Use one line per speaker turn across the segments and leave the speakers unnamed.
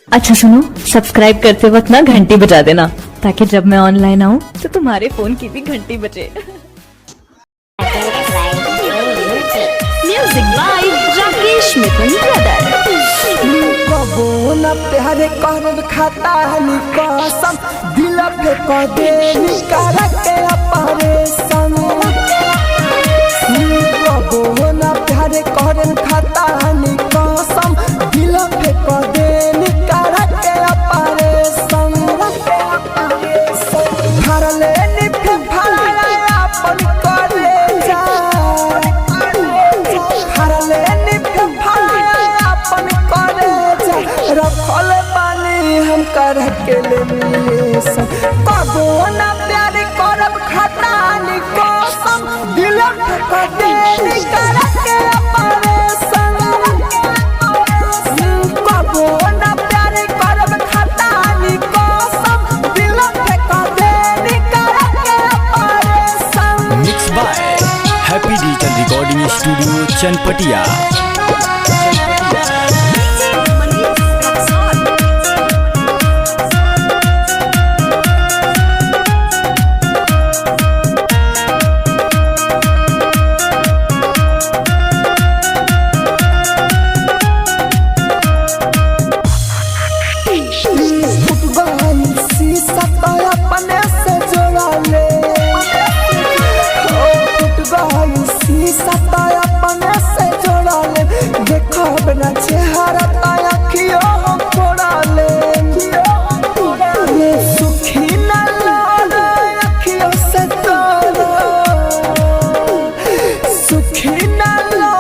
अच्छा सुनो, सब्सक्राइब करते वक्त ना घंटी बजा देना ताकि जब मैं ऑनलाइन आऊँ तो तुम्हारे फोन की भी घंटी बजे। Music by Rakesh Mithun brother.
कबो न प्यारे करब खाता हनी कसम, दिल पे कदे निकाल के अपरे संग। कबो न प्यारे करब खाता हनी कसम, दिल पे कदे निकाल के अपरे संग। भरले निफे भरला अपन करे जा, भरले निफे भरला अपन करे जा। रखल बानी हम कर के ले मिले सब, कबो न प्यार करब खाता नी कसम, दिल ठका दे निकाल के अपने संग। कबो न प्यार करब खाता नी कसम, दिल ठका दे निकाल के अपने संग।
Mix by happy digital recording studio Chanpatia.
अपने से जोड़ा ले, अपने से जोड़ा ले। देखो बिना चेहरा अखियों हम फोड़ा ले, सुखी न लो अखियों से तोड़ो, सुखी न लो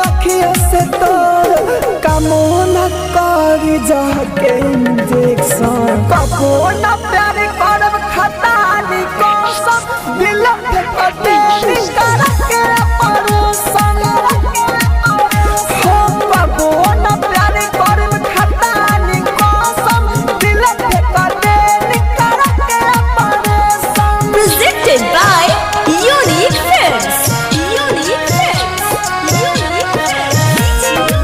अखियों से तोड़ो। कामो न करी जाके इंजेक्शन, कबो न प्यार करब खाता नी कसम, दिल पे कदे निकाल के अपने संग। हो कबो न प्यार करब खाता नी कसम, दिल पे कदे निकाल के अपने संग।
Presented by Unique Films. Unique Films.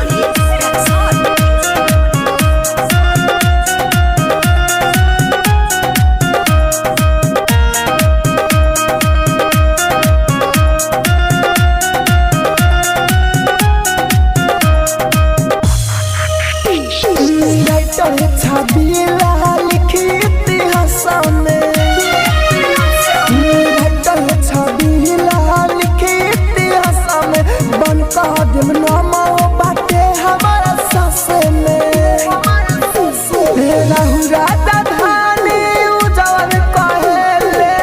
Unique Films.
Writer Chhabila लिखी इतिहास में, राइटर छबिला लिखी इतिहास में। बन कदम नामा बाटे हमारा सास में, रहु राजा धानी उजवर कहेले,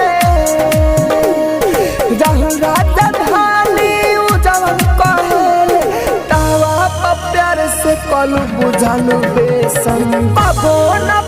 रहु राजा धानी उजवर कहेले। तावा पर प्यार से कलू बुझालू बेसन, कबो न